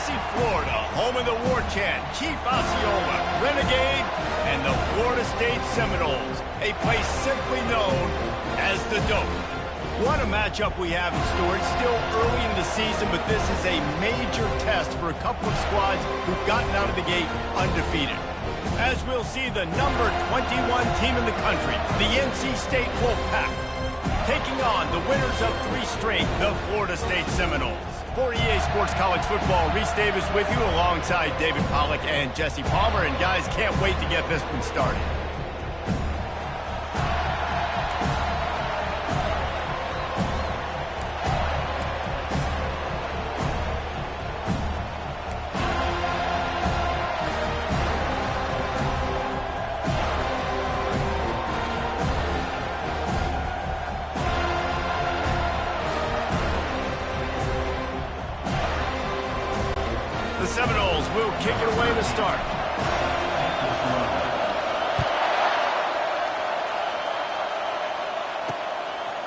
Tallahassee, Florida, home of the war chant, Chief Osceola, Renegade, and the Florida State Seminoles, a place simply known as the Dope. What a matchup we have in store. It's still early in the season, but this is a major test for a couple of squads who've gotten out of the gate undefeated. As we'll see the number 21 team in the country, the NC State Wolfpack, taking on the winners of 3 straight, the Florida State Seminoles. For EA Sports College Football, Reese Davis with you alongside David Pollack and Jesse Palmer. And guys, can't wait to get this one started. Seminoles will kick it away to start.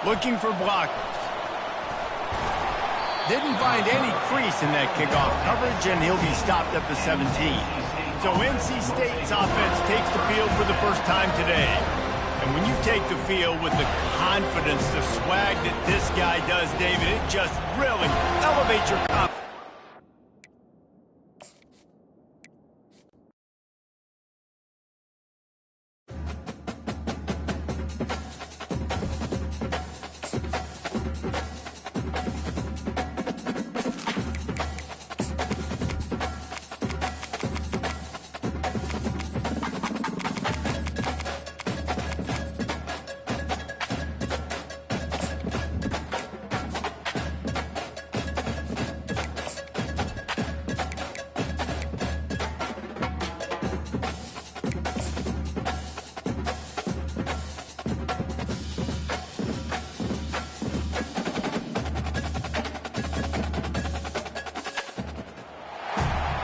Looking for blockers. Didn't find any crease in that kickoff coverage, and he'll be stopped at the 17. So NC State's offense takes the field for the first time today. And when you take the field with the confidence, the swag that this guy does, David, it just really elevates your confidence.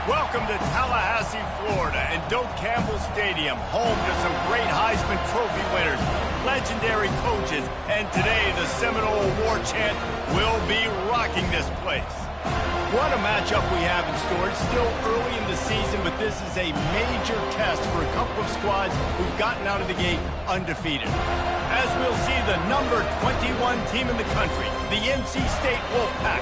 Welcome to Tallahassee, Florida, and Doak Campbell Stadium, home to some great Heisman Trophy winners, legendary coaches, and today the Seminole War Chant will be rocking this place. What a matchup we have in store. It's still early in the season, but this is a major test for a couple of squads who've gotten out of the gate undefeated. As we'll see the number 21 team in the country, the NC State Wolfpack,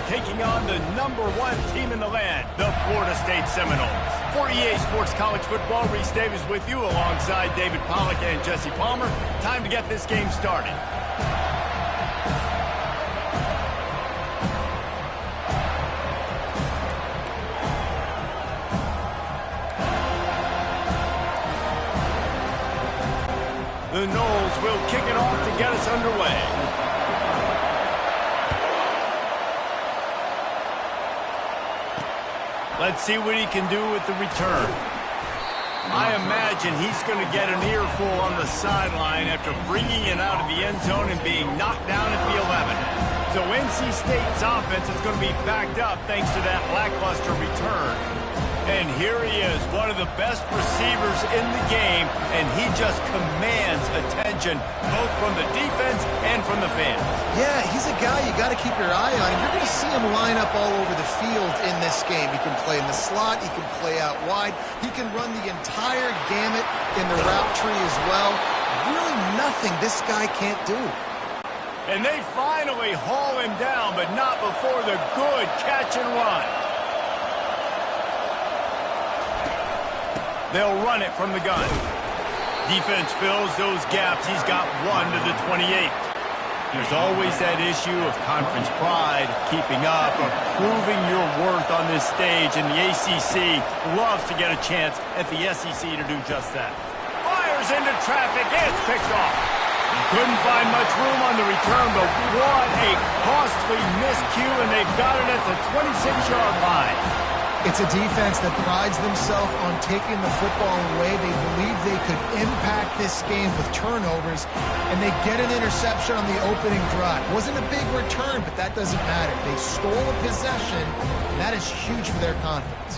taking on the number 1 team in the land, the Florida State Seminoles. For EA Sports College Football, Reese Davis with you alongside David Pollack and Jesse Palmer. Time to get this game started. The Noles will kick it off to get us underway. Let's see what he can do with the return. I imagine he's going to get an earful on the sideline after bringing it out of the end zone and being knocked down at the 11. So NC State's offense is going to be backed up thanks to that lackluster return. And here he is, one of the best receivers in the game, and he just commands attention both from the defense and from the fans. Yeah, he's a guy you got to keep your eye on. You're going to see him line up all over the field in this game. He can play in the slot, he can play out wide, he can run the entire gamut in the route tree as well. Really nothing this guy can't do. And they finally haul him down, but not before the good catch and run. They'll run it from the gun. Defense fills those gaps. He's got 1 to the 28. There's always that issue of conference pride, keeping up, or proving your worth on this stage, and the ACC loves to get a chance at the SEC to do just that. Fires into traffic, and it's picked off. Couldn't find much room on the return, but what a costly miscue, and they've got it at the 26-yard line. It's a defense that prides themselves on taking the football away. They believe they could impact this game with turnovers, and they get an interception on the opening drive. Wasn't a big return, but that doesn't matter. They stole a possession, and that is huge for their confidence.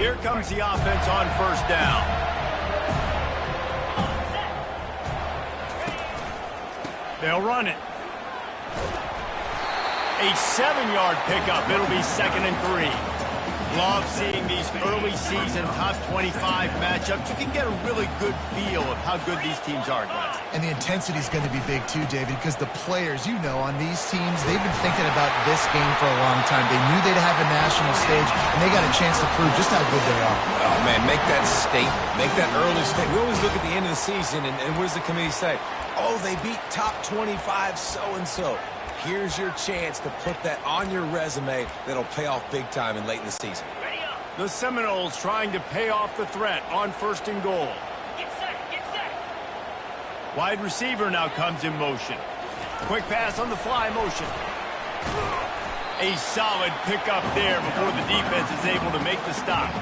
Here comes the offense on first down. They'll run it. A 7-yard pickup. It'll be 2nd and 3. Love seeing these early season top 25 matchups. You can get a really good feel of how good these teams are, guys. And the intensity is going to be big too, David, because the players, you know, on these teams, they've been thinking about this game for a long time. They knew they'd have a national stage, and they got a chance to prove just how good they are. Oh, man, make that statement. Make that early statement. We always look at the end of the season, and what does the committee say? Oh, they beat top 25 so-and-so. Here's your chance to put that on your resume that'll pay off big time and late in the season. The Seminoles trying to pay off the threat on 1st and goal. Get set, get set. Wide receiver now comes in motion. Quick pass on the fly motion. A solid pickup there before the defense is able to make the stop.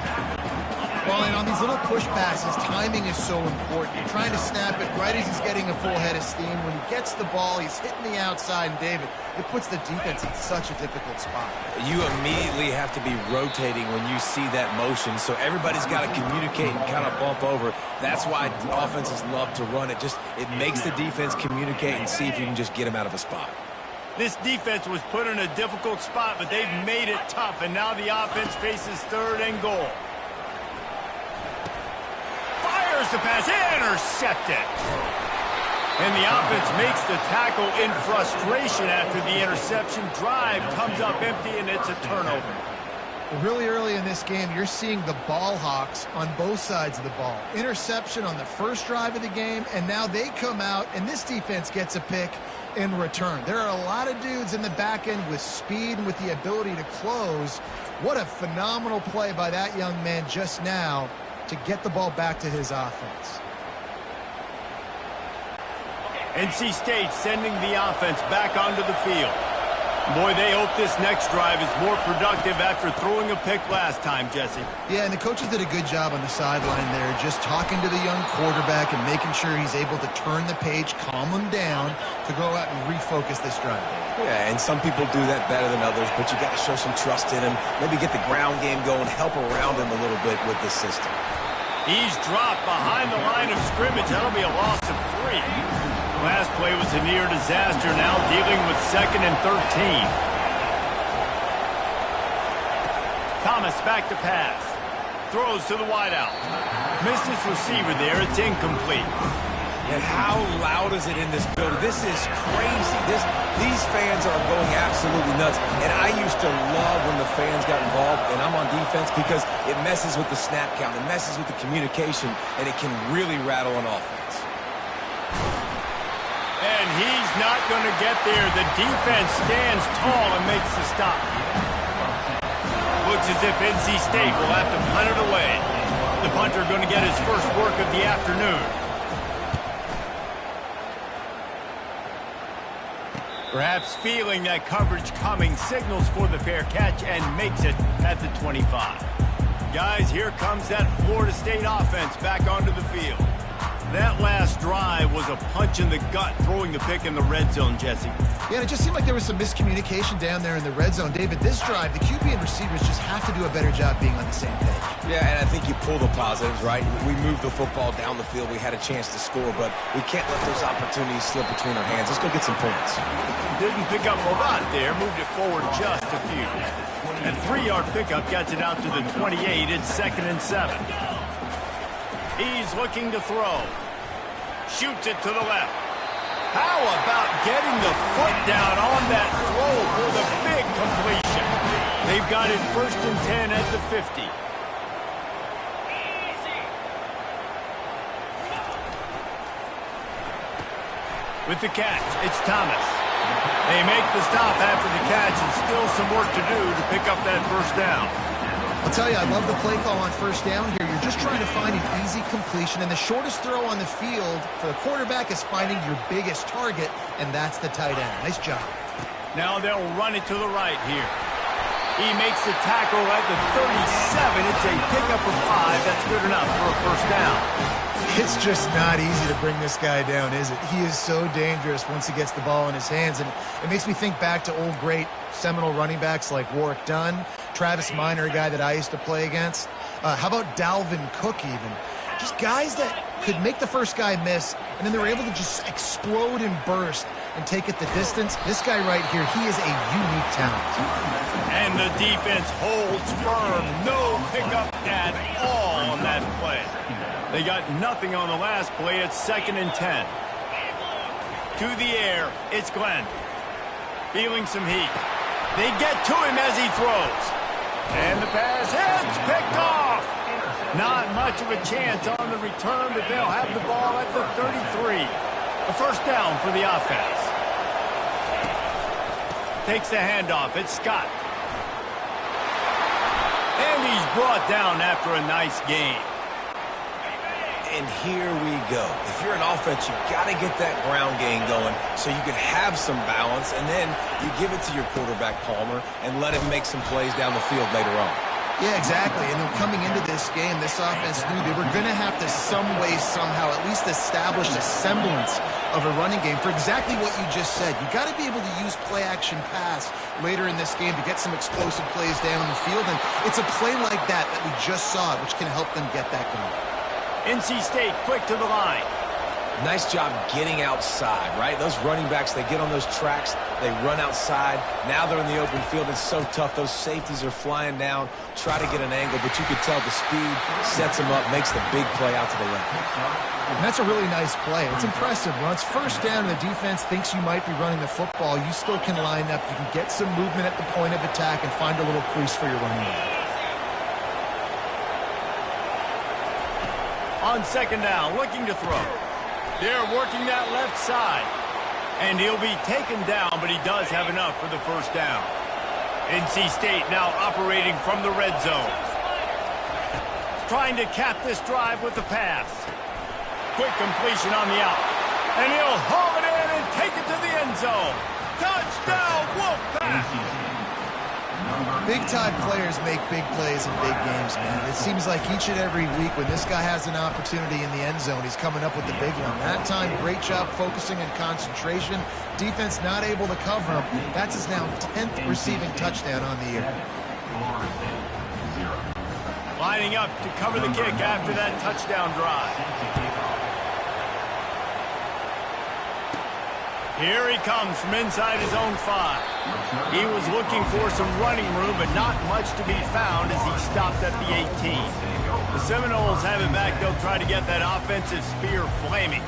Well, and on these little push passes, timing is so important. You're trying to snap it right as he's getting a full head of steam. When he gets the ball, he's hitting the outside, and David, it puts the defense in such a difficult spot. You immediately have to be rotating when you see that motion, so everybody's got to communicate and kind of bump over. That's why offenses love to run it. It makes the defense communicate and see if you can just get them out of a spot. This defense was put in a difficult spot, but they've made it tough, and now the offense faces 3rd and goal. Fires the pass, intercepted. And the offense makes the tackle in frustration after the interception. Drive comes up empty, and it's a turnover. Really early in this game, you're seeing the ball hawks on both sides of the ball. Interception on the first drive of the game, and now they come out, and this defense gets a pick in return. There are a lot of dudes in the back end with speed and with the ability to close. What a phenomenal play by that young man just now to get the ball back to his offense. NC State sending the offense back onto the field. Boy, they hope this next drive is more productive after throwing a pick last time, Jesse. Yeah, and the coaches did a good job on the sideline there, just talking to the young quarterback and making sure he's able to turn the page, calm him down to go out and refocus this drive. Yeah, and some people do that better than others, but you got to show some trust in him. Maybe get the ground game going, help around him a little bit with this system. He's dropped behind the line of scrimmage. That'll be a loss of 3. Last play was a near disaster, now dealing with 2nd and 13. Thomas back to pass. Throws to the wideout. Missed his receiver there. It's incomplete. And how loud is it in this building? This is crazy. These fans are going absolutely nuts. And I used to love when the fans got involved, and I'm on defense, because it messes with the snap count. It messes with the communication, and it can really rattle an offense. And he's not going to get there. The defense stands tall and makes the stop. Looks as if NC State will have to punt it away. The punter going to get his first work of the afternoon. Perhaps feeling that coverage coming, signals for the fair catch and makes it at the 25. Guys, here comes that Florida State offense back onto the field. That last drive was a punch in the gut, throwing the pick in the red zone, Jesse. Yeah, and it just seemed like there was some miscommunication down there in the red zone. David, this drive, the QB and receivers just have to do a better job being on the same page. Yeah, and I think you pull the positives, right? We moved the football down the field. We had a chance to score, but we can't let those opportunities slip between our hands. Let's go get some points. Didn't pick up a lot there, moved it forward just a few. And 3-yard pickup gets it out to the 28. It's 2nd and 7. He's looking to throw. Shoots it to the left. How about getting the foot down on that throw for the big completion? They've got it 1st and 10 at the 50. With the catch, it's Thomas. They make the stop after the catch, and still some work to do to pick up that 1st down. I'll tell you, I love the play call on 1st down here. You're just trying to find an easy completion, and the shortest throw on the field for the quarterback is finding your biggest target, and that's the tight end. Nice job. Now they'll run it to the right here. He makes the tackle at the 37. It's a pickup of 5. That's good enough for a 1st down. It's just not easy to bring this guy down, is it? He is so dangerous once he gets the ball in his hands, and it makes me think back to old great Seminole running backs like Warwick Dunn, Travis Minor, a guy that I used to play against. How about Dalvin Cook even? Just guys that could make the first guy miss, and then they were able to just explode and burst. and take it the distance. This guy right here, he is a unique talent. And the defense holds firm. No pickup at all on that play. They got nothing on the last play. It's 2nd and 10. To the air, it's Glenn. Feeling some heat. They get to him as he throws. And the pass hits, picked off. Not much of a chance on the return, but they'll have the ball at the 33. A first down for the offense. Takes the handoff. It's Scott. And he's brought down after a nice gain. And here we go. If you're an offense, you got to get that ground game going so you can have some balance, and then you give it to your quarterback, Palmer, and let him make some plays down the field later on. Yeah, exactly. And then coming into this game, this offense knew they were going to have to some way, somehow, at least establish a semblance of a running game for exactly what you just said. You got to be able to use play-action pass later in this game to get some explosive plays down the field, and it's a play like that we just saw, which can help them get that going. NC State quick to the line. Nice job getting outside, right? Those running backs, they get on those tracks, they run outside. Now they're in the open field. It's so tough. Those safeties are flying down, try to get an angle, but you can tell the speed sets them up, makes the big play out to the left. And that's a really nice play. It's impressive. When it's first down and the defense thinks you might be running the football, you still can line up. You can get some movement at the point of attack and find a little crease for your running back. On 2nd down, looking to throw. They're working that left side. And he'll be taken down, but he does have enough for the first down. NC State now operating from the red zone. Trying to cap this drive with the pass. Quick completion on the out. And he'll haul it in and take it to the end zone. Touchdown, Wolfpack! Big-time players make big plays in big games, man. It seems like each and every week when this guy has an opportunity in the end zone, he's coming up with the big one. That time, great job focusing and concentration. Defense not able to cover him. That's his now 10th receiving touchdown on the year. Lining up to cover the kick after that touchdown drive. Here he comes from inside his own 5. He was looking for some running room, but not much to be found as he stopped at the 18. The Seminoles have it back. They'll try to get that offensive spear flaming.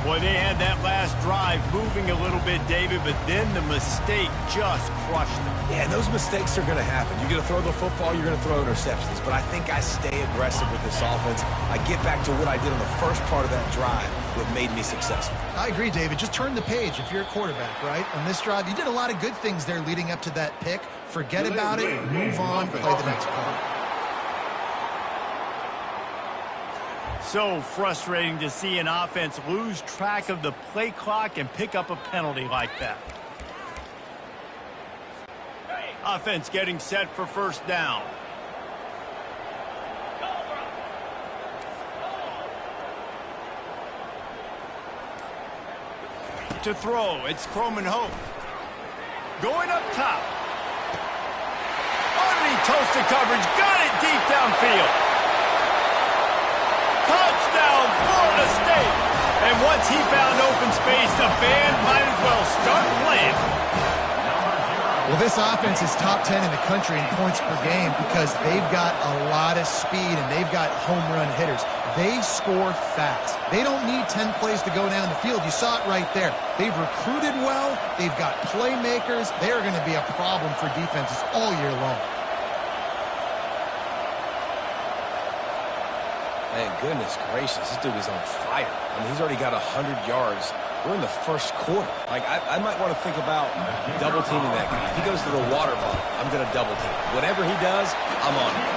Boy, they had that last drive moving a little bit, David, but then the mistake just crushed them. Yeah, and those mistakes are going to happen. You're going to throw the football, you're going to throw interceptions. But I think I stay aggressive with this offense. I get back to what I did on the first part of that drive, what made me successful. I agree, David. Just turn the page if you're a quarterback, right? On this drive, you did a lot of good things there leading up to that pick. Forget about it, move on, play the next play. So frustrating to see an offense lose track of the play clock and pick up a penalty like that. Offense getting set for first down. To throw, it's Croman Hope. Going up top. Underneath toasted coverage, got it deep downfield. Touchdown, Florida State. And once he found open space, the band might as well start playing. Well, this offense is top 10 in the country in points per game because they've got a lot of speed and they've got home run hitters. They score fast. They don't need 10 plays to go down the field. You saw it right there. They've recruited well. They've got playmakers. They are going to be a problem for defenses all year long. Man, goodness gracious, this dude is on fire. I mean, he's already got 100 yards. We're in the first quarter. Like, I might want to think about double-teaming that guy. If he goes to the water bottle, I'm going to double-team. Whatever he does, I'm on it.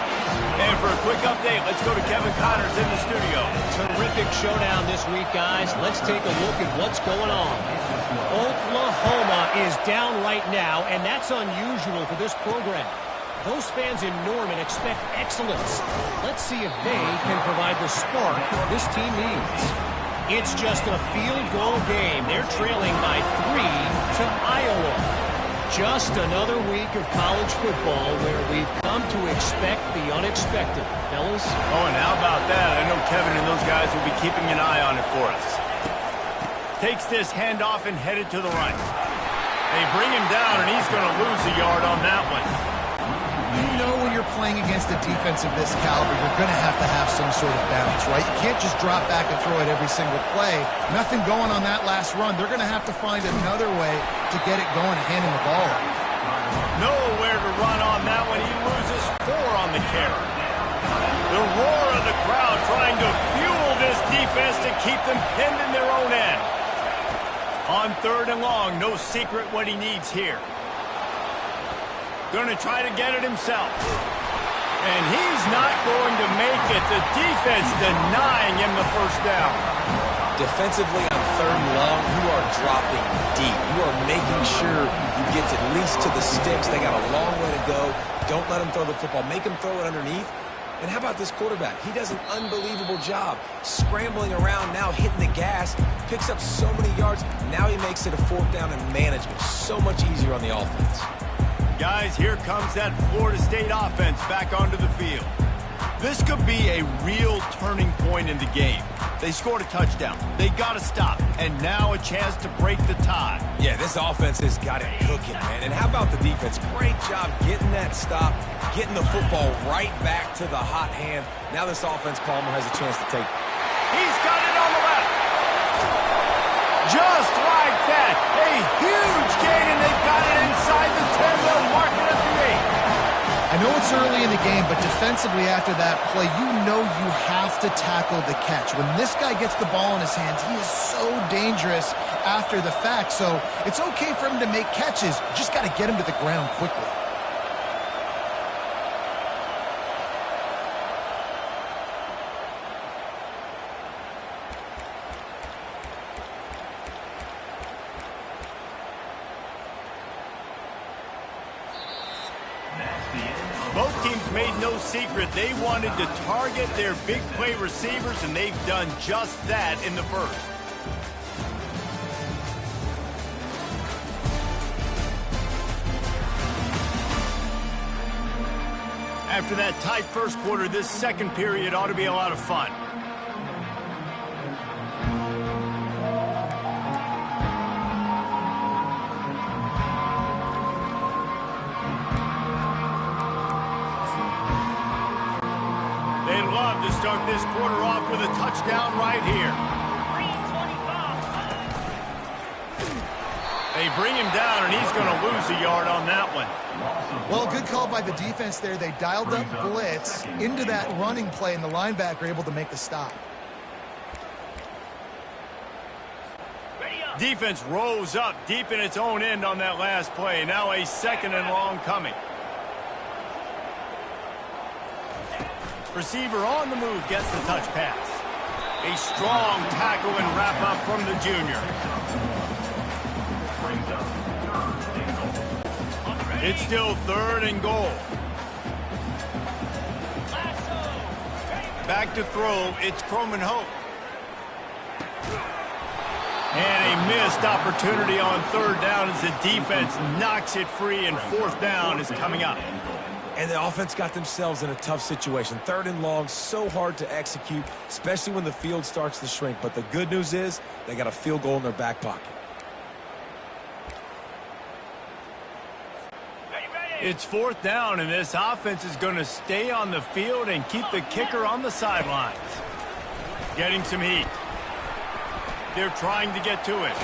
And for a quick update, let's go to Kevin Connors in the studio. Terrific showdown this week, guys. Let's take a look at what's going on. Oklahoma is down right now, and that's unusual for this program. Those fans in Norman expect excellence. Let's see if they can provide the spark this team needs. It's just a field goal game. They're trailing by 3 to Iowa. Just another week of college football where we've come to expect the unexpected, fellas. Oh, and how about that? I know Kevin and those guys will be keeping an eye on it for us. Takes this handoff and headed to the right. They bring him down, and he's going to lose a yard on that one. You know when you're playing against a defense of this caliber, you're going to have some sort of balance, right? You can't just drop back and throw it every single play. Nothing going on that last run. They're going to have to find another way to get it going and hand him the ball. Nowhere to run on that one. He loses 4 on the carry. The roar of the crowd trying to fuel this defense to keep them pinned in their own end. On 3rd and long, no secret what he needs here. Going to try to get it himself. And he's not going to make it. The defense denying him the first down. Defensively on 3rd and long, you are dropping deep. You are making sure you get at least to the sticks. They got a long way to go. Don't let him throw the football. Make him throw it underneath. And how about this quarterback? He does an unbelievable job scrambling around now, hitting the gas, picks up so many yards. Now he makes it a 4th down and management. So much easier on the offense. Guys, here comes that Florida State offense back onto the field. This could be a real turning point in the game. They scored a touchdown. They got to stop. And now a chance to break the tie. Yeah, this offense has got it cooking, man. And how about the defense? Great job getting that stop, getting the football right back to the hot hand. Now this offense, Palmer, has a chance to take. He's got it on the left. Just like that. A huge gain, and they've got it inside the 10. They'll mark it at the 8. I know it's early in the game, but defensively after that play, you know you have to tackle the catch. When this guy gets the ball in his hands, he is so dangerous after the fact. So it's okay for him to make catches. You just got to get him to the ground quickly. Both teams made no secret they wanted to target their big play receivers, and they've done just that in the first. After that tight first quarter, this second period ought to be a lot of fun. They'd love to start this quarter off with a touchdown right here. They bring him down, and he's going to lose a yard on that one. Well, good call by the defense there. They dialed up blitz into that running play, and the linebacker able to make the stop. Defense rose up deep in its own end on that last play. Now a 2nd and long coming. Receiver on the move gets the touch pass. A strong tackle and wrap up from the junior. It's still 3rd and goal. Back to throw, it's Croman Hope. And a missed opportunity on 3rd down as the defense knocks it free, and 4th down is coming up. And the offense got themselves in a tough situation. 3rd and long, so hard to execute, especially when the field starts to shrink. But the good news is they got a field goal in their back pocket. It's 4th down, and this offense is going to stay on the field and keep the kicker on the sidelines. Getting some heat. They're trying to get to it.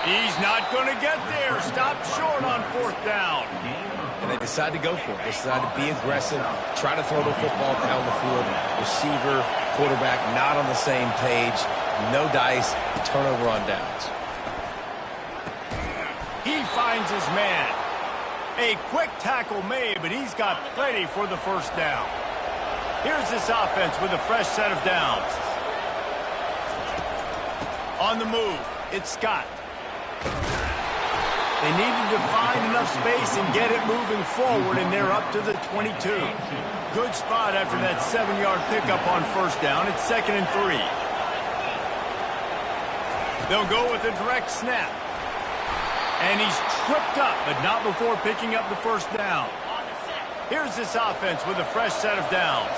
He's not going to get there. Stopped short on 4th down. And they decide to go for it. They decide to be aggressive, try to throw the football down the field. Receiver, quarterback, not on the same page. No dice, turnover on downs. He finds his man. A quick tackle made, but he's got plenty for the 1st down. Here's this offense with a fresh set of downs. On the move, it's Scott. They needed to find enough space and get it moving forward, and they're up to the 22. Good spot after that 7-yard pickup on 1st down. It's 2nd and 3. They'll go with a direct snap. And he's tripped up, but not before picking up the 1st down. Here's this offense with a fresh set of downs.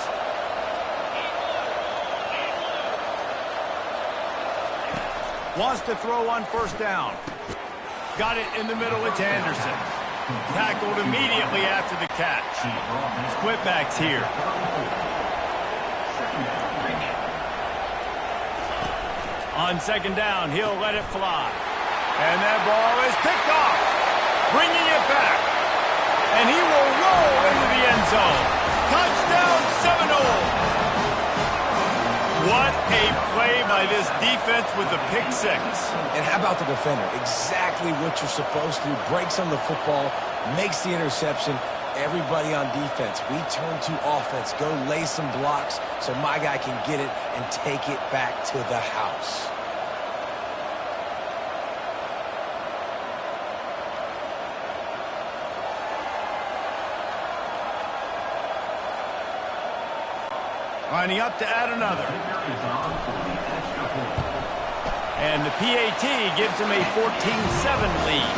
Wants to throw on first down. Got it in the middle. It's Anderson. Tackled immediately after the catch. Split backs here. On second down, he'll let it fly. And that ball is picked off. Bringing it back. And he will roll into the end zone. Touchdown Seminoles. What a play by this defense with the pick six. And how about the defender? Exactly what you're supposed to do. Breaks on the football, makes the interception. Everybody on defense, we turn to offense. Go lay some blocks so my guy can get it and take it back to the house. Lining up to add another. And the PAT gives him a 14-7 lead.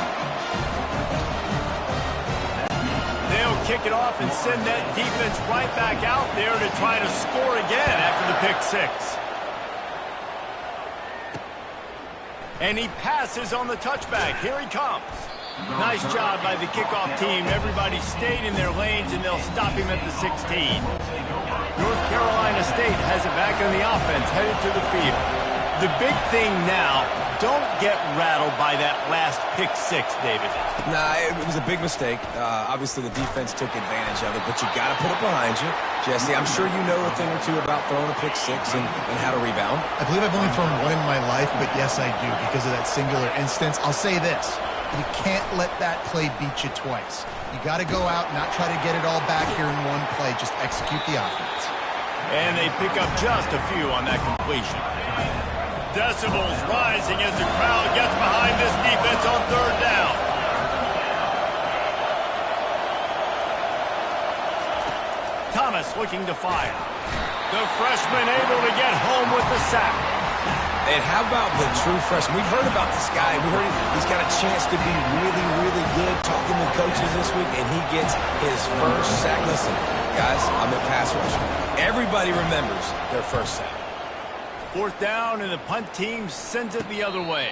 They'll kick it off and send that defense right back out there to try to score again after the pick six. And he passes on the touchback. Here he comes. Nice job by the kickoff team. Everybody stayed in their lanes, and they'll stop him at the 16. North Carolina State has it back on the offense, headed to the field. The big thing now, don't get rattled by that last pick six, David. Nah, it was a big mistake. Obviously, the defense took advantage of it, but you got to put it behind you. Jesse, I'm sure you know a thing or two about throwing a pick six and how to rebound. I believe I've only thrown one in my life, but yes, I do because of that singular instance. I'll say this. You can't let that play beat you twice. You got to go out and not try to get it all back here in one play. Just execute the offense. And they pick up just a few on that completion. Decibels rising as the crowd gets behind this defense on third down. Thomas looking to fire. The freshman able to get home with the sack. And how about the true freshman? We've heard about this guy. We heard he's got a chance to be really, really good. Talking with coaches this week, and he gets his first sack. Listen, guys, I'm a pass rusher. Everybody remembers their first sack. Fourth down, and the punt team sends it the other way.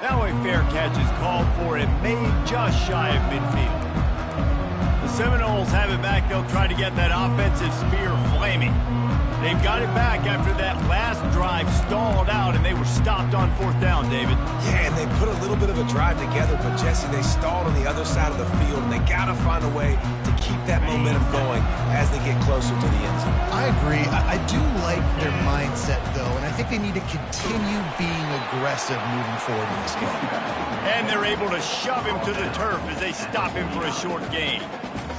Now a fair catch is called for. It made just shy of midfield. The Seminoles have it back. They'll try to get that offensive spear flaming. They've got it back after that last drive stalled out, and they were stopped on fourth down, David. Yeah, and they put a little bit of a drive together, but, Jesse, they stalled on the other side of the field, and they got to find a way to keep that momentum going as they get closer to the end zone. I agree. I do like their mindset, though, and I think they need to continue being aggressive moving forward in this game. And they're able to shove him to the turf as they stop him for a short gain.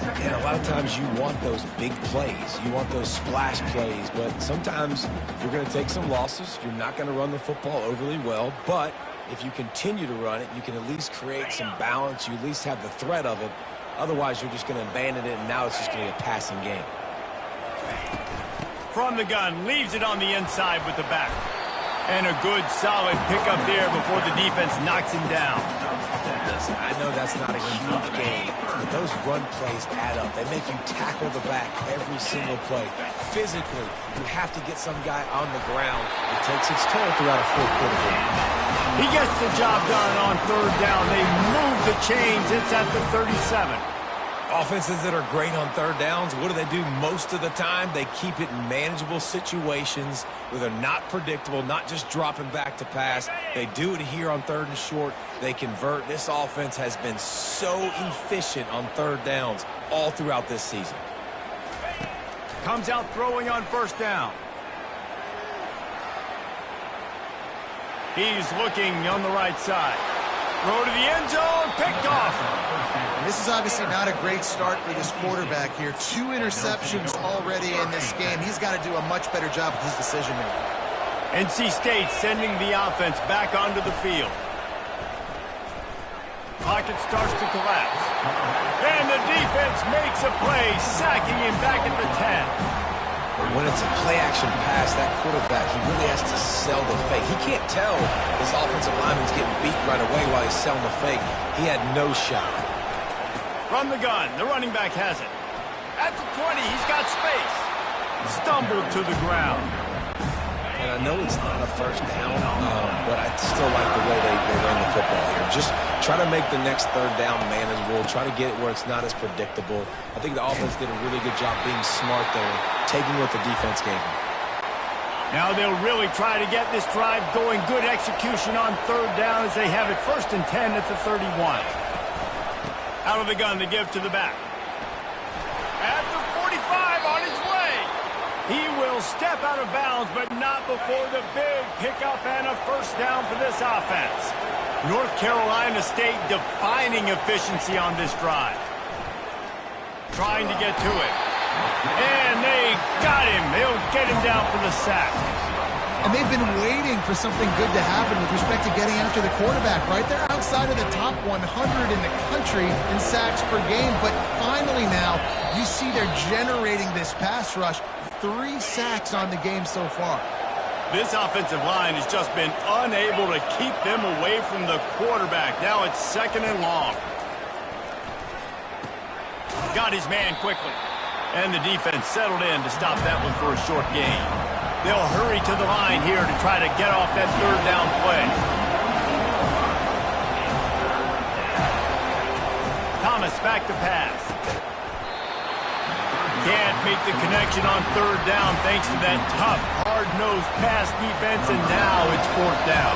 And a lot of times you want those big plays. You want those splash plays, but sometimes you're going to take some losses. You're not going to run the football overly well, but if you continue to run it, you can at least create some balance. You at least have the threat of it. Otherwise, you're just going to abandon it, and now it's just going to be a passing game. From the gun, leaves it on the inside with the back. And a good, solid pickup there before the defense knocks him down. Listen, I know that's not a huge game, but those run plays add up. They make you tackle the back every single play. Physically, you have to get some guy on the ground. It takes its toll throughout a fourth-quarter game. He gets the job done on third down. They move the chains. It's at the 37. Offenses that are great on third downs, what do they do most of the time? They keep it in manageable situations where they're not predictable, not just dropping back to pass. They do it here on third and short. They convert. This offense has been so efficient on third downs all throughout this season. Comes out throwing on first down. He's looking on the right side. Throw to the end zone, picked off. This is obviously not a great start for this quarterback here. 2 interceptions already in this game. He's got to do a much better job with his decision-making. NC State sending the offense back onto the field. Pocket starts to collapse. And the defense makes a play, sacking him back at the 10. But when it's a play-action pass, that quarterback, he really has to sell the fake. He can't tell his offensive lineman's getting beat right away while he's selling the fake. He had no shot. From the gun, the running back has it. At the 20, he's got space. Stumbled to the ground. and I know it's not a first down, but I still like the way they ran the football here. Just try to make the next third down manageable. Try to get it where it's not as predictable. I think the offense did a really good job being smart there, taking what the defense gave them. Now they'll really try to get this drive going. Good execution on third down as they have it 1st and 10 at the 31. Out of the gun to give to the back. At the 45 on his way. He will step out of bounds, but not before the big pickup and a first down for this offense. North Carolina State defining efficiency on this drive. Trying to get to it. And they got him. They'll get him down for the sack. And they've been waiting for something good to happen with respect to getting after the quarterback, right? They're outside of the top 100 in the country in sacks per game. But finally now, you see they're generating this pass rush. 3 sacks on the game so far. This offensive line has just been unable to keep them away from the quarterback. Now it's 2nd and long. Got his man quickly. And the defense settled in to stop that one for a short gain. They'll hurry to the line here to try to get off that third down play. Thomas back to pass. Can't make the connection on third down thanks to that tough, hard-nosed pass defense, and now it's 4th down.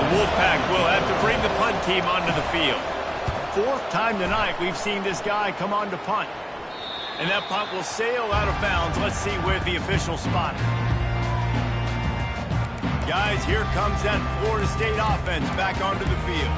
The Wolfpack will have to bring the punt team onto the field. 4th time tonight we've seen this guy come on to punt. And that punt will sail out of bounds. Let's see where the official spot it. Guys, here comes that Florida State offense back onto the field.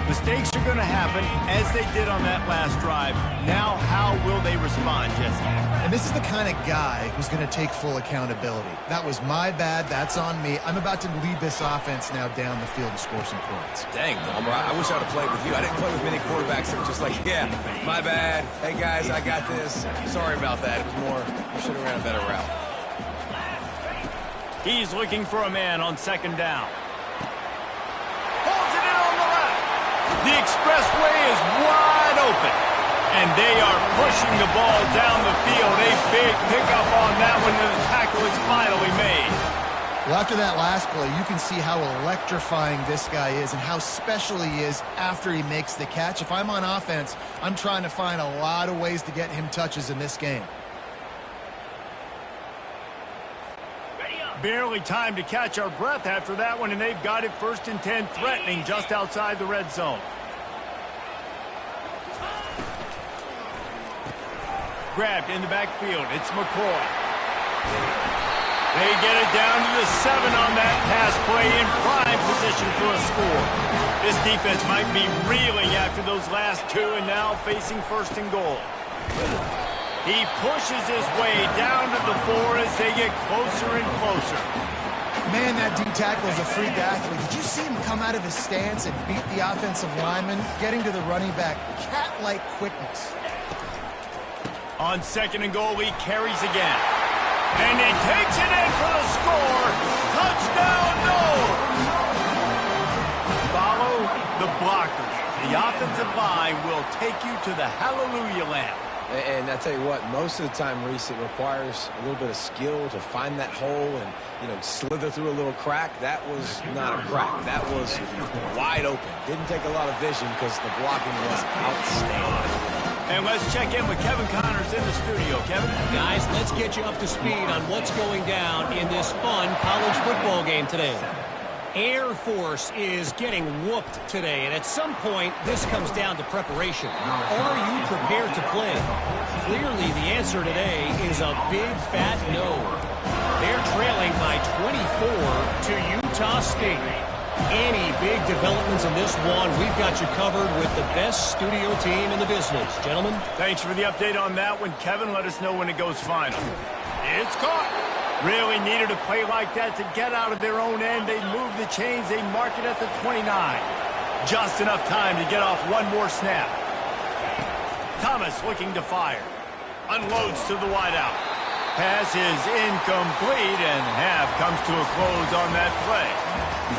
Mistakes are going to happen, as they did on that last drive. Now, how will they respond, Jesse? And this is the kind of guy who's going to take full accountability. That was my bad. That's on me. I'm about to lead this offense now down the field and score some points. Dang, Delmer, I wish I would have played with you. I didn't play with many quarterbacks that were just like, yeah, my bad. Hey, guys, I got this. Sorry about that. It was more, you should have ran a better route. He's looking for a man on 2nd down. Pulls it in on the left. The expressway is wide open. And they are pushing the ball down the field. A big pickup on that one, and the tackle is finally made. Well, after that last play, you can see how electrifying this guy is and how special he is after he makes the catch. If I'm on offense, I'm trying to find a lot of ways to get him touches in this game. Barely time to catch our breath after that one, and they've got it 1st and 10, threatening just outside the red zone. Grabbed in the backfield. It's McCoy. They get it down to the 7 on that pass play, in prime position for a score. This defense might be reeling after those last 2 and now facing 1st and goal. He pushes his way down to the 4 as they get closer and closer. Man, that D-tackle is a freak athlete. Did you see him come out of his stance and beat the offensive lineman, getting to the running back? Cat-like quickness. On 2nd and goal, he carries again. And he takes it in for the score. Touchdown, no! Follow the blockers. The offensive line will take you to the hallelujah lamp. And I tell you what, most of the time, Reese, it requires a little bit of skill to find that hole and, slither through a little crack. That was not a crack. That was wide open. Didn't take a lot of vision because the blocking was outstanding. And let's check in with Kevin Connors in the studio. Kevin? Guys, let's get you up to speed on what's going down in this fun college football game today. Air Force is getting whooped today, and at some point, this comes down to preparation. Are you prepared to play? Clearly, the answer today is a big, fat no. They're trailing by 24 to Utah State. Any big developments in this one, we've got you covered with the best studio team in the business. Gentlemen? Thanks for the update on that one, Kevin. Let us know when it goes final. It's caught. Really needed a play like that to get out of their own end. They move the chains. They mark it at the 29. Just enough time to get off one more snap. Thomas looking to fire. Unloads to the wideout. Pass is incomplete, and half comes to a close on that play.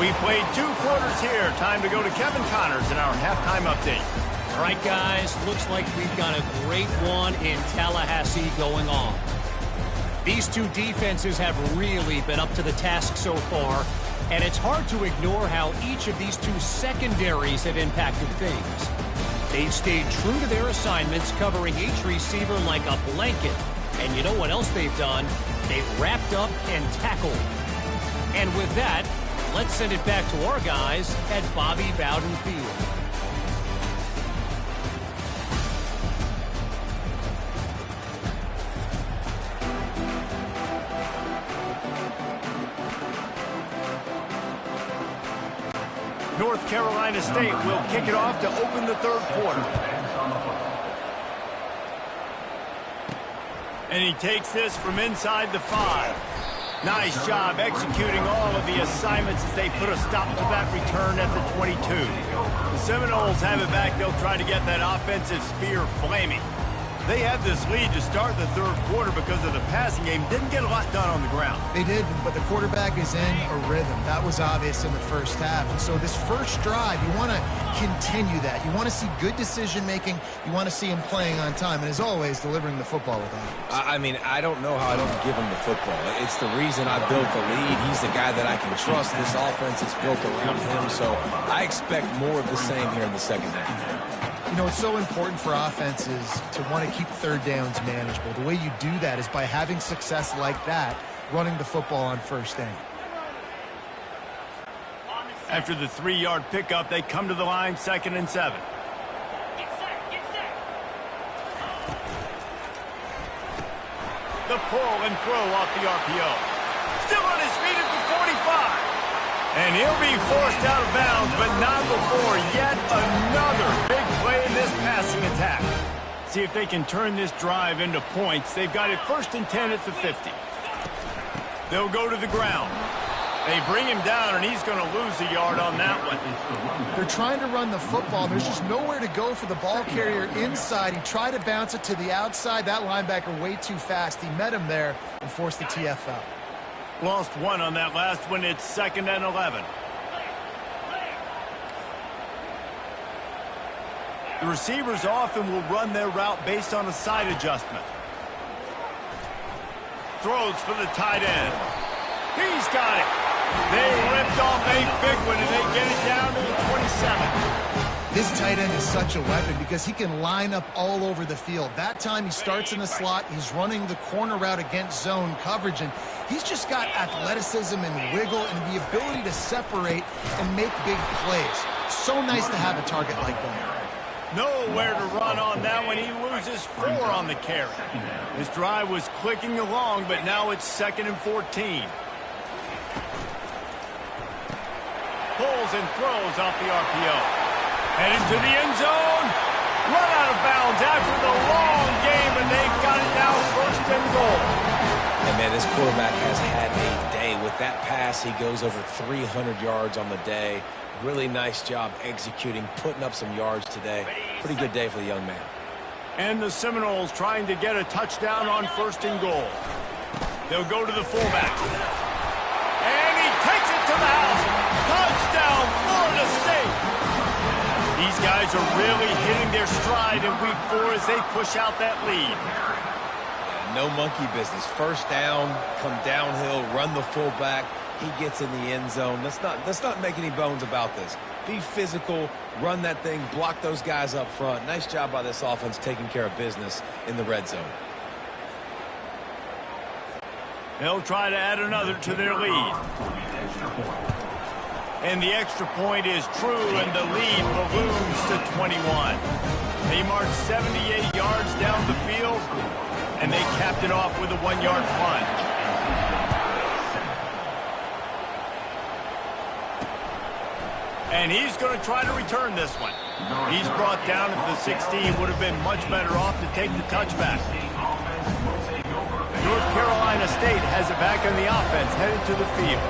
We played 2 quarters here. Time to go to Kevin Connors in our halftime update. All right, guys, looks like we've got a great one in Tallahassee going on. These two defenses have really been up to the task so far, and it's hard to ignore how each of these two secondaries have impacted things. They've stayed true to their assignments, covering each receiver like a blanket. And you know what else they've done? They've wrapped up and tackled. And with that, let's send it back to our guys at Bobby Bowden Field. North Carolina State will kick it off to open the third quarter. And he takes this from inside the 5. Nice job executing all of the assignments as they put a stop to that return at the 22. The Seminoles have it back. They'll try to get that offensive spear flaming. They had this lead to start the third quarter because of the passing game. Didn't get a lot done on the ground. They did, but the quarterback is in a rhythm. That was obvious in the first half. And so this first drive, you want to continue that. You want to see good decision-making. You want to see him playing on time. And as always, delivering the football with that. I mean, I don't know how I don't give him the football. It's the reason I built the lead. He's the guy that I can trust. This offense is built around him. So I expect more of the same here in the second half. You know, it's so important for offenses to want to keep third downs manageable. The way you do that is by having success like that, running the football on first down. After the 3-yard pickup, they come to the line, 2nd and 7. The pull and throw off the RPO. Still on his feet at the 45. And he'll be forced out of bounds, but not before yet another big play in this passing attack. See if they can turn this drive into points. They've got it 1st and 10 at the 50. They'll go to the ground. They bring him down, and he's going to lose a yard on that one. They're trying to run the football. There's just nowhere to go for the ball carrier inside. He tried to bounce it to the outside. That linebacker way too fast. He met him there and forced the TFL. Lost 1 on that last one. It's 2nd and 11. The receivers often will run their route based on a side adjustment. Throws for the tight end. He's got it. They ripped off a big one, and they get it down to the 27. This tight end is such a weapon because he can line up all over the field. That time he starts in the slot. He's running the corner route against zone coverage, and he's just got athleticism and wiggle and the ability to separate and make big plays. So nice to have a target like that. Nowhere to run on that one. He loses 4 on the carry. His drive was clicking along, but now it's 2nd and 14. Pulls and throws off the RPO. Headed to the end zone. Run out of bounds after the long game, and they've got it now 1st and goal. And, man, this quarterback has had a day. With that pass, he goes over 300 yards on the day. Really nice job executing, putting up some yards today. Pretty good day for the young man. And the Seminoles trying to get a touchdown on 1st and goal. They'll go to the fullback. And he takes it to the house. Touchdown, Florida State. These guys are really hitting their stride in week 4 as they push out that lead. Yeah, no monkey business. 1st down, come downhill, run the fullback. He gets in the end zone. Let's not make any bones about this. Be physical, run that thing, block those guys up front. Nice job by this offense taking care of business in the red zone. They'll try to add another to their lead. And the extra point is true, and the lead balloons to 21. They march 78 yards down the field, and they capped it off with a 1-yard plunge. And he's going to try to return this one. He's brought down at the 16. Would have been much better off to take the touchback. North Carolina State has it back in the offense, headed to the field.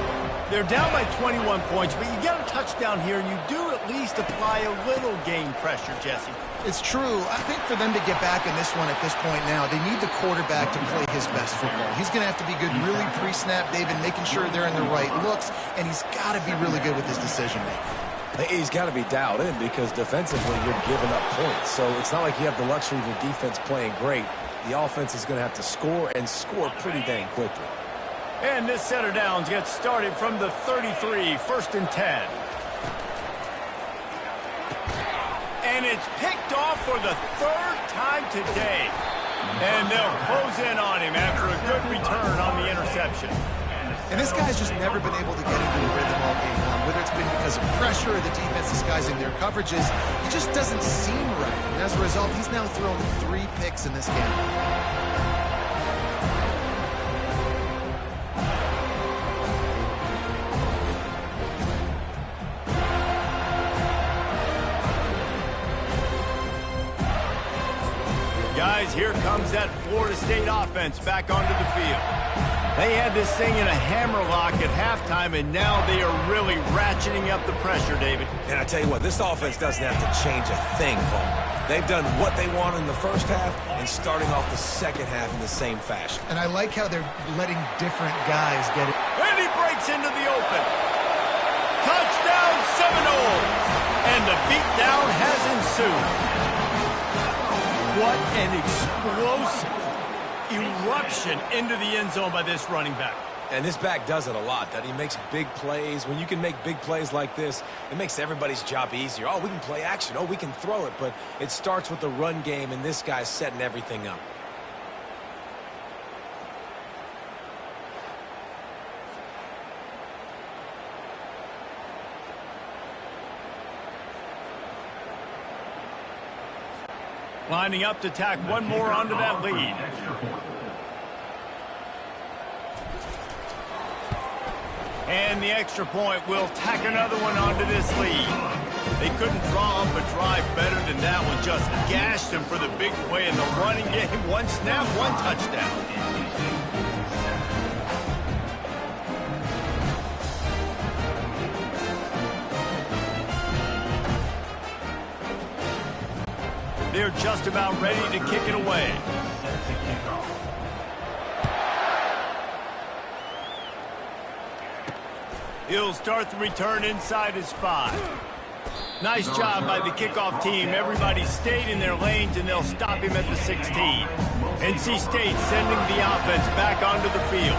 They're down by 21 points, but you get a touchdown here, and you do at least apply a little game pressure, Jesse. It's true. I think for them to get back in this one at this point now, they need the quarterback to play his best football. He's going to have to be good really pre-snap, David, making sure they're in the right looks, and he's got to be really good with his decision-making. He's got to be dialed in because defensively you're giving up points. So it's not like you have the luxury of your defense playing great. the offense is going to have to score and score pretty dang quickly. And this set of downs gets started from the 33, 1st and 10. And it's picked off for the 3rd time today. And they'll close in on him after a good return on the interception. And this guy's just never been able to get into a rhythm all game long, whether it's been because of pressure or the defense disguising their coverages. He just doesn't seem right. And as a result, he's now thrown 3 picks in this game. Guys, here comes that Florida State offense back onto the field. They had this thing in a hammerlock at halftime, and now they are really ratcheting up the pressure, David. And I tell you what, this offense doesn't have to change a thing, Paul. They've done what they want in the first half and starting off the second half in the same fashion. And I like how they're letting different guys get it. And he breaks into the open. Touchdown Seminoles! And the beatdown has ensued. What an explosive eruption into the end zone by this running back. And this back does it a lot, that he makes big plays. When you can make big plays like this, it makes everybody's job easier. Oh, we can play action. Oh, we can throw it. But it starts with the run game, and this guy's setting everything up. Lining up to tack one more onto that lead. And the extra point will tack another one onto this lead. They couldn't draw up a drive better than that one. Just gashed him for the big play in the running game. 1 snap, 1 touchdown. They're just about ready to kick it away. He'll start the return inside his 5. Nice job by the kickoff team. Everybody stayed in their lanes, and they'll stop him at the 16. NC State sending the offense back onto the field.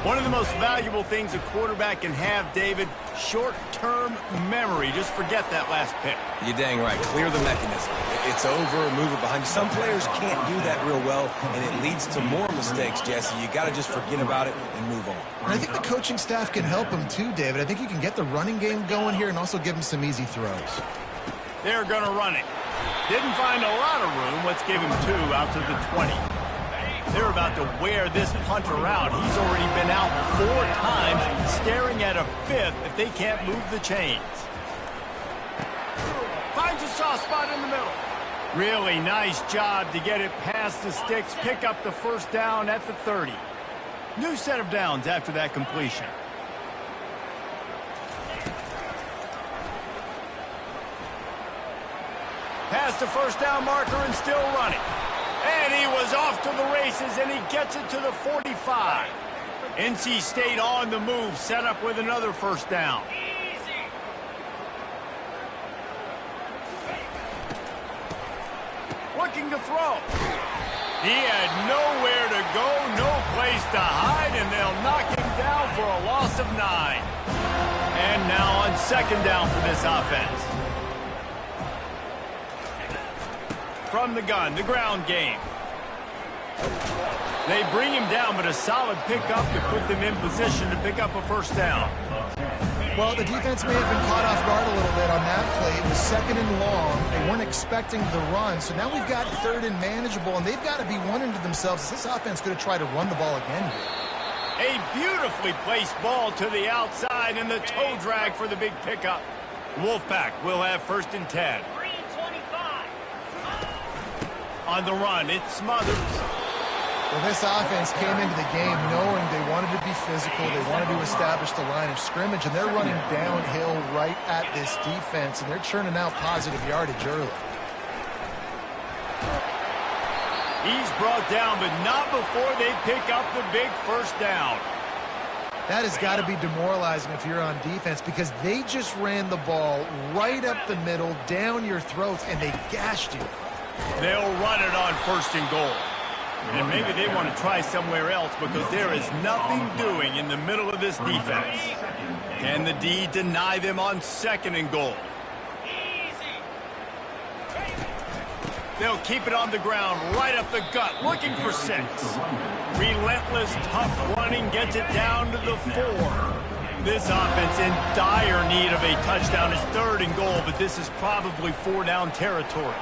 One of the most valuable things a quarterback can have, David, short-term memory. Just forget that last pick. You're dang right. Clear the mechanism. It's over, move it behind you. Some players can't do that real well, and it leads to more mistakes, Jesse. You got to just forget about it and move on. And I think the coaching staff can help him too, David. I think you can get the running game going here and also give him some easy throws. They're going to run it. Didn't find a lot of room. Let's give him 2 out to the 20. They're about to wear this punter out. He's already been out 4 times, staring at a 5th if they can't move the chains. Finds a soft spot in the middle. Really nice job to get it past the sticks, pick up the 1st down at the 30. New set of downs after that completion. Past the 1st down marker and still running. And he was off to the races, and he gets it to the 45. NC State on the move, set up with another 1st down. Looking to throw. He had nowhere to go, no place to hide, and they'll knock him down for a loss of 9. And now on 2nd down for this offense. From the gun, the ground game. They bring him down, but a solid pickup to put them in position to pick up a 1st down. Well, the defense may have been caught off guard a little bit on that play. It was 2nd and long. They weren't expecting the run, so now we've got 3rd and manageable, and they've got to be wondering to themselves, is this offense going to try to run the ball again here? A beautifully placed ball to the outside, and the toe drag for the big pickup. Wolfpack will have 1st and 10. On the run, it smothers. Well, this offense came into the game knowing they wanted to be physical. They wanted to establish the line of scrimmage, and they're running downhill right at this defense, and they're churning out positive yardage early. He's brought down, but not before they pick up the big 1st down. That has got to be demoralizing if you're on defense, because they just ran the ball right up the middle, down your throats, and they gashed you. They'll run it on 1st and goal. And maybe they want to try somewhere else because there is nothing doing in the middle of this defense. Can the D deny them on 2nd and goal? They'll keep it on the ground, right up the gut, looking for 6. Relentless, tough running gets it down to the 4. This offense in dire need of a touchdown is 3rd and goal, but this is probably 4-down territory.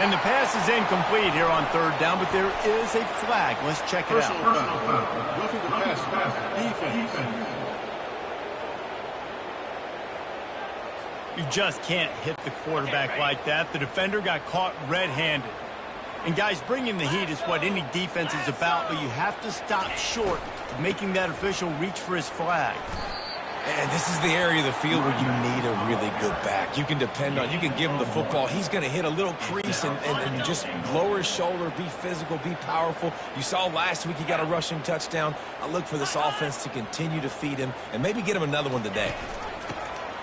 And the pass is incomplete here on 3rd down, but there is a flag. Let's check it out. Roughing the pass. Defense. You just can't hit the quarterback like that. The defender got caught red-handed. And guys, bringing the heat is what any defense is about, but you have to stop short of making that official reach for his flag. And this is the area of the field where you need a really good back. You can depend on, you can give him the football. He's going to hit a little crease and just lower his shoulder, be physical, be powerful. You saw last week he got a rushing touchdown. I look for this offense to continue to feed him and maybe get him another one today.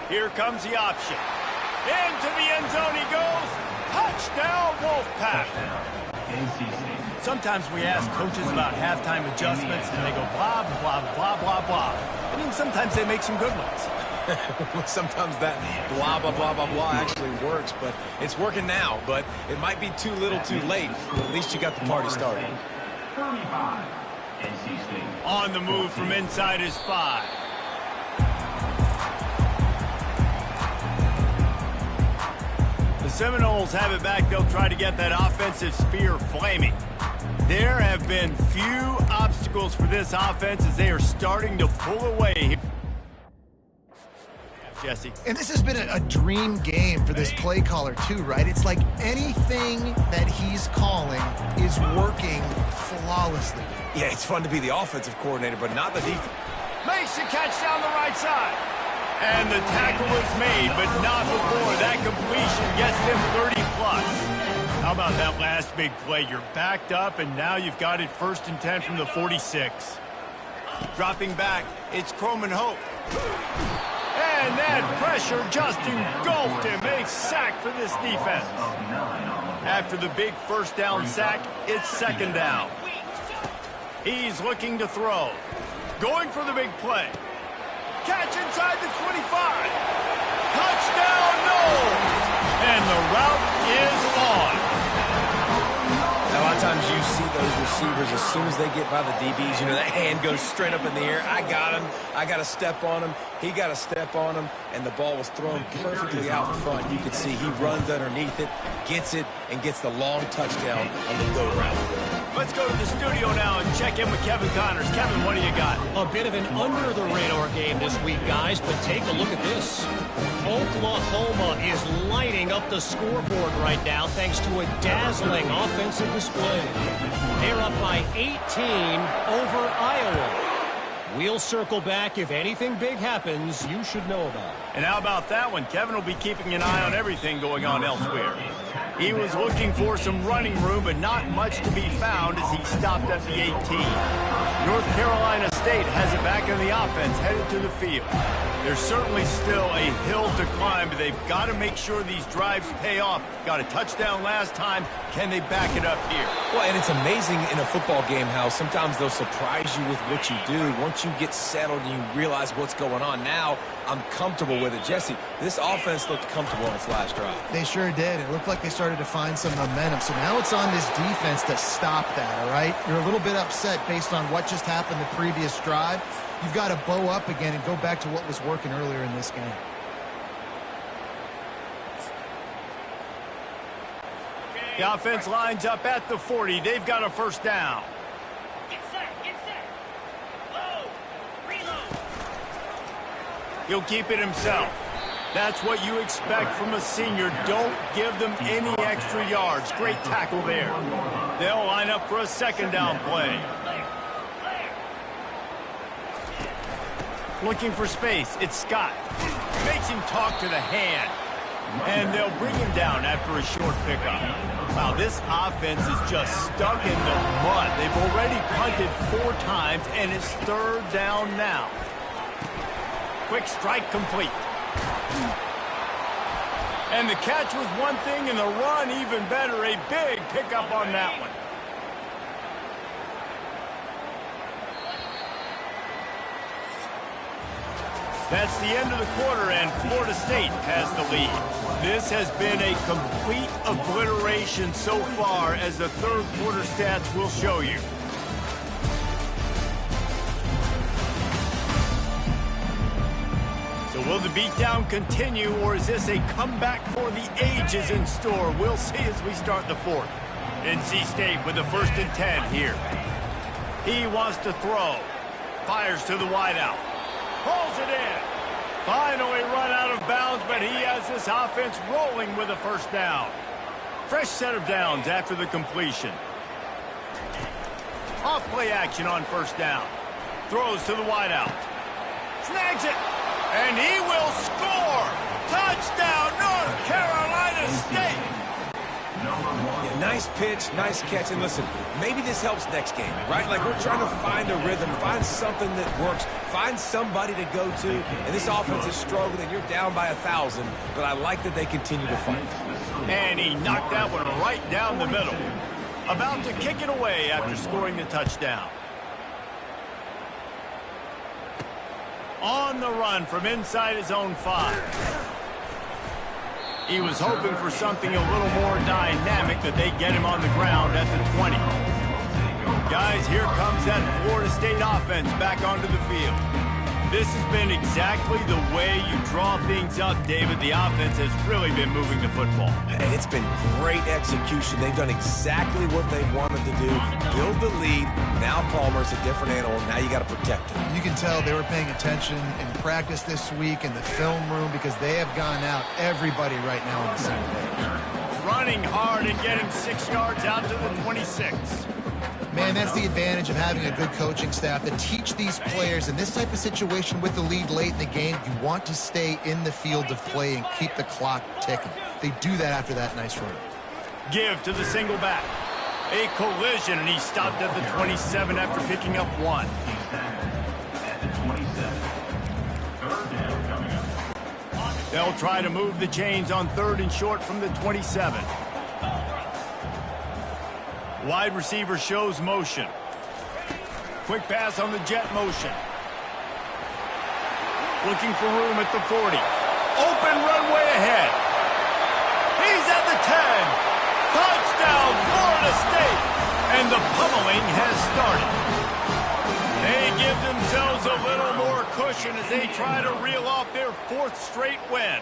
Here comes the option. Into the end zone he goes. Touchdown, Wolfpack. Sometimes we ask coaches about halftime adjustments, and they go blah, blah, blah, blah, blah. I mean, sometimes they make some good ones. Sometimes that blah, blah, blah, blah, blah actually works, but it's working now. But it might be too little too late. But at least you got the party started. On the move from inside his 5. The Seminoles have it back. They'll try to get that offensive spear flaming. There have been few obstacles for this offense as they are starting to pull away. Jesse. And this has been a dream game for this play caller too, right? It's like anything that he's calling is working flawlessly. Yeah, it's fun to be the offensive coordinator, but not the defense. Makes the catch down the right side. And the tackle is made, but not before that completion gets them 30+. How about that last big play? You're backed up, and now you've got it 1st and 10 from the 46. Dropping back, it's Croman Hope. And that pressure just engulfed him. A sack for this defense. After the big 1st down sack, it's 2nd down. He's looking to throw. Going for the big play. Catch inside the 25. Touchdown, no! And the route is on. Now, a lot of times you see those receivers, as soon as they get by the DBs, you know, that hand goes straight up in the air. I got him. I got to step on him. He got to step on him, and the ball was thrown perfectly out in front. You can see he runs underneath it, gets it, and gets the long touchdown on the go route. Let's go to the studio now and check in with Kevin Connors. Kevin, what do you got? A bit of an under-the-radar game this week, guys, but take a look at this. Oklahoma is lighting up the scoreboard right now thanks to a dazzling offensive display. They're up by 18 over Iowa. We'll circle back. If anything big happens, you should know about it. And how about that one? Kevin will be keeping an eye on everything going on elsewhere. He was looking for some running room, but not much to be found as he stopped at the 18. North Carolina State has it back in the offense, headed to the field. There's certainly still a hill to climb, but they've got to make sure these drives pay off. Got a touchdown last time. Can they back it up here? Well, and it's amazing in a football game how sometimes they'll surprise you with what you do. Once you get settled and you realize what's going on, now I'm comfortable with it. Jesse, this offense looked comfortable on its last drive. They sure did. It looked like they started to find some momentum. So now it's on this defense to stop that, all right? You're a little bit upset based on what just happened the previous drive. You've got to bow up again and go back to what was working earlier in this game. The offense lines up at the 40. They've got a 1st down. Get set, get set. Load, reload. He'll keep it himself. That's what you expect from a senior. Don't give them any extra yards. Great tackle there. They'll line up for a 2nd down play. Looking for space. It's Scott. Makes him talk to the hand. And they'll bring him down after a short pickup. Wow, this offense is just stuck in the mud. They've already punted 4 times, and it's 3rd down now. Quick strike complete. And the catch was one thing, and the run even better. A big pickup on that one. That's the end of the quarter, and Florida State has the lead. This has been a complete obliteration so far, as the third quarter stats will show you. So will the beatdown continue, or is this a comeback for the ages in store? We'll see as we start the fourth. NC State with the 1st and 10 here. He wants to throw. Fires to the wideout. Pulls it in. Finally run out of bounds, but he has this offense rolling with a 1st down. Fresh set of downs after the completion. Off play action on 1st down. Throws to the wideout. Snags it. And he will score! Touchdown, North Carolina State! Yeah, nice pitch, nice catch. And listen, maybe this helps next game, right? Like, we're trying to find a rhythm, find something that works, find somebody to go to. And this offense is struggling, and you're down by 1,000. But I like that they continue to fight. And he knocked that one right down the middle. About to kick it away after scoring the touchdown. On the run from inside his own 5. He was hoping for something a little more dynamic, that they get him on the ground at the 20. Guys, here comes that Florida State offense back onto the field. This has been exactly the way you draw things up, David. The offense has really been moving the football. And it's been great execution. They've done exactly what they wanted to do. Build the lead. Now Palmer's a different animal. Now you got to protect him. You can tell they were paying attention in practice this week in the film room, because they have gone out everybody right now on the same page. Running hard and getting 6 yards out to the 26. Man, that's the advantage of having a good coaching staff to teach these players in this type of situation with the lead late in the game. You want to stay in the field of play and keep the clock ticking. They do that after that nice run. Give to the single back. A collision, and he stopped at the 27 after picking up 1. They'll try to move the chains on 3rd and short from the 27. Wide receiver shows motion. Quick pass on the jet motion. Looking for room at the 40. Open runway ahead. He's at the 10. Touchdown, Florida State. And the pummeling has started. They give themselves a little more cushion as they try to reel off their 4th straight win.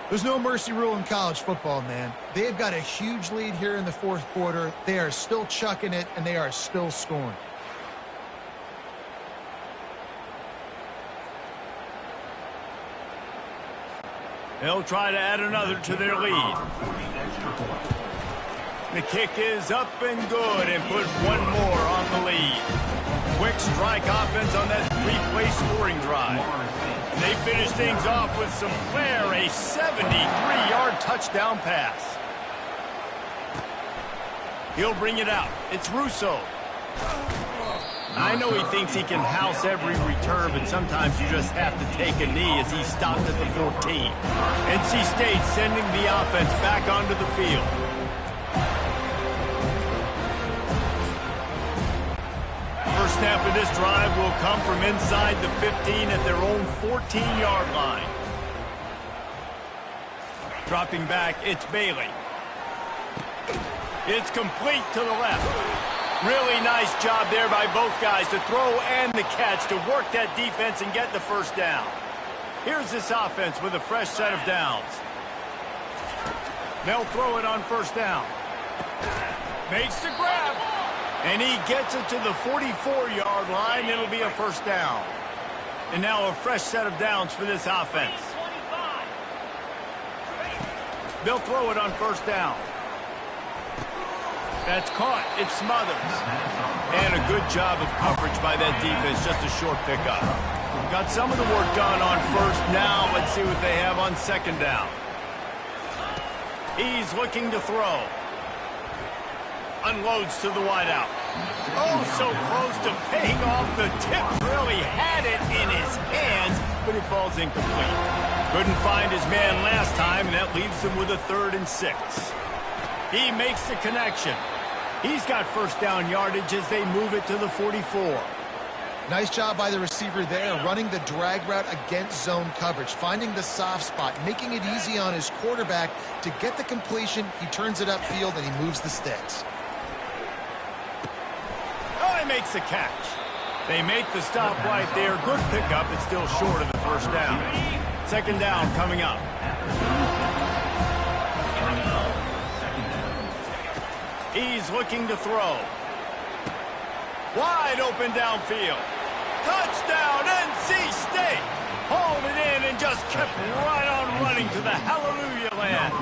There's no mercy rule in college football, man. They've got a huge lead here in the 4th quarter. They are still chucking it, and they are still scoring. They'll try to add another to their lead. The kick is up and good, and put 1 more on the lead. Quick strike offense on that 3-play scoring drive. They finish things off with some flair, a 73-yard touchdown pass. He'll bring it out. It's Russo. I know he thinks he can house every return, but sometimes you just have to take a knee as he stopped at the 14. NC State sending the offense back onto the field. First snap of this drive will come from inside the 15 at their own 14-yard line. Dropping back, it's Bailey. It's complete to the left. Really nice job there by both guys to throw and the catch to work that defense and get the 1st down. Here's this offense with a fresh set of downs. They'll throw it on 1st down. Makes the grab. And he gets it to the 44-yard line. It'll be a 1st down. And now a fresh set of downs for this offense. They'll throw it on 1st down. That's caught. It's Smothers. And a good job of coverage by that defense. Just a short pickup. Got some of the work done on 1st. Now let's see what they have on 2nd down. He's looking to throw. Unloads to the wideout. Oh, so close to paying off. The tip really had it in his hands, but it falls incomplete. Couldn't find his man last time, and that leaves him with a 3rd and 6. He makes the connection. He's got 1st down yardage as they move it to the 44. Nice job by the receiver there, running the drag route against zone coverage, finding the soft spot, making it easy on his quarterback to get the completion. He turns it upfield, and he moves the sticks. Oh, he makes the catch. They make the stop right there. Good pickup. It's still short of the first down. Second down coming up. He's looking to throw. Wide open downfield. Touchdown, NC State! Hauled it in and just kept right on running to the hallelujah land.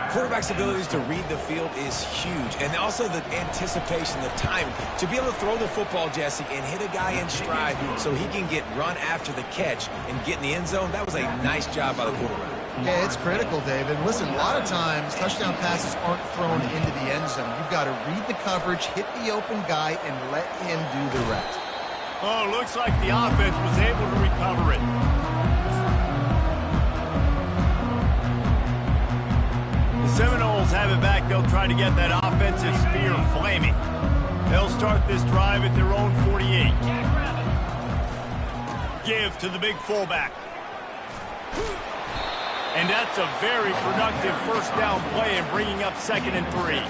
Quarterback's abilities to read the field is huge, and also the anticipation, the time to be able to throw the football, Jesse, and hit a guy in stride so he can get run after the catch and get in the end zone. That was a nice job by the quarterback. Yeah, it's critical, David. Listen, a lot of times touchdown passes aren't thrown into the end zone. You've got to read the coverage, hit the open guy, and let him do the rest. Oh, looks like the offense was able to recover it. The Seminoles have it back. They'll try to get that offensive spear flaming. They'll start this drive at their own 48. Give to the big fullback. And that's a very productive first down play and bringing up 2nd and 3.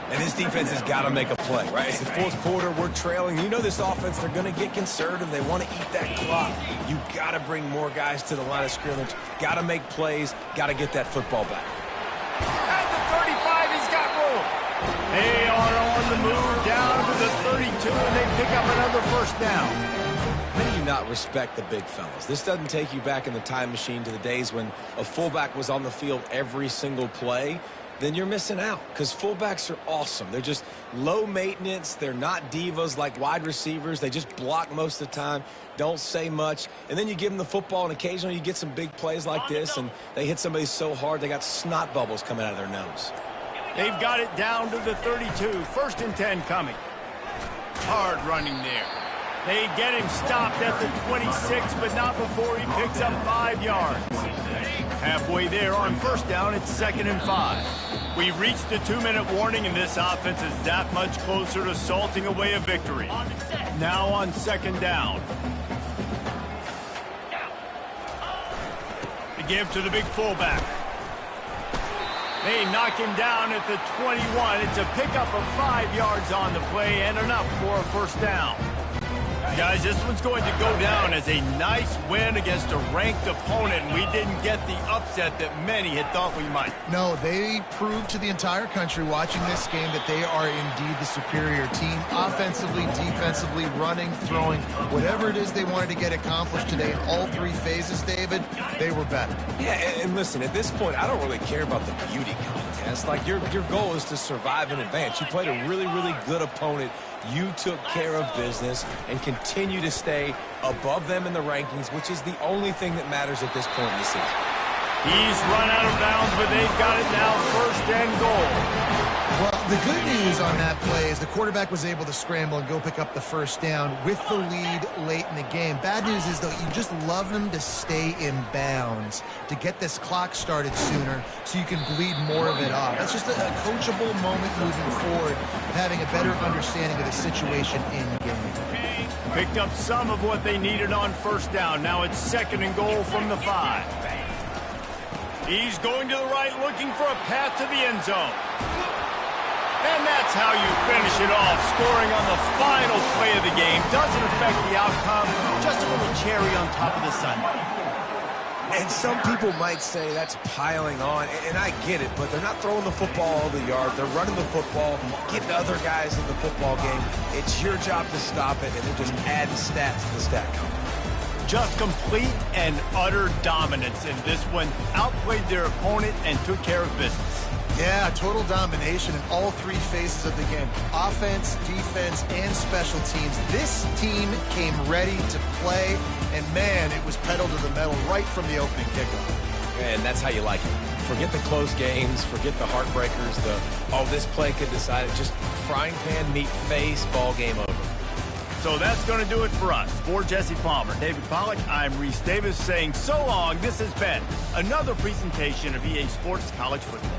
And this defense has got to make a play, right? It's the fourth quarter. We're trailing. You know this offense, they're going to get conservative. They want to eat that clock. You got to bring more guys to the line of scrimmage. Got to make plays. Got to get that football back. At the 35, he's got room. They are on the move down to the 32, and they pick up another first down. How do you not respect the big fellas? This doesn't take you back in the time machine to the days when a fullback was on the field every single play. Then you're missing out, because fullbacks are awesome. They're just low maintenance. They're not divas like wide receivers. They just block most of the time, don't say much. And then you give them the football, and occasionally you get some big plays like this, and they hit somebody so hard they got snot bubbles coming out of their nose. They've got it down to the 32. 1st and 10 coming. Hard running there. They get him stopped at the 26, but not before he picks up 5 yards. Halfway there on first down, it's 2nd and 5. We've reached the 2-minute warning, and this offense is that much closer to salting away a victory. Now on 2nd down. The give to the big fullback. They knock him down at the 21. It's a pickup of 5 yards on the play and enough for a first down. Guys, this one's going to go down as a nice win against a ranked opponent, and we didn't get the upset that many had thought we might. No, they proved to the entire country watching this game that they are indeed the superior team. Offensively, defensively, running, throwing, whatever it is they wanted to get accomplished today in all 3 phases, David, they were better. Yeah, and listen, at this point, I don't really care about the beauty contest. Like, your goal is to survive and advance. You played a really, really good opponent. You took care of business and continue to stay above them in the rankings, which is the only thing that matters at this point in the season. He's run out of bounds, but they've got it now 1st and goal. Well, the good news on that play is the quarterback was able to scramble and go pick up the first down with the lead late in the game. Bad news is, though, you just love them to stay in bounds to get this clock started sooner so you can bleed more of it off. That's just a coachable moment moving forward, having a better understanding of the situation in game. Picked up some of what they needed on first down. Now it's 2nd and goal from the 5. He's going to the right, looking for a path to the end zone. And that's how you finish it off, scoring on the final play of the game. Doesn't affect the outcome, just a little cherry on top of the sundae. And some people might say that's piling on, and I get it, but they're not throwing the football all the yard. They're running the football, getting other guys in the football game. It's your job to stop it, and then just add stats to the stat column. Just complete and utter dominance in this one. Outplayed their opponent and took care of business. Yeah, total domination in all 3 phases of the game. Offense, defense, and special teams. This team came ready to play, and man, it was pedal to the metal right from the opening kickoff. And that's how you like it. Forget the close games, forget the heartbreakers, this play could decide it. Just frying pan meet face, ball game over. So that's going to do it for us. For Jesse Palmer, David Pollack, I'm Reese Davis saying so long. This has been another presentation of EA Sports College Football.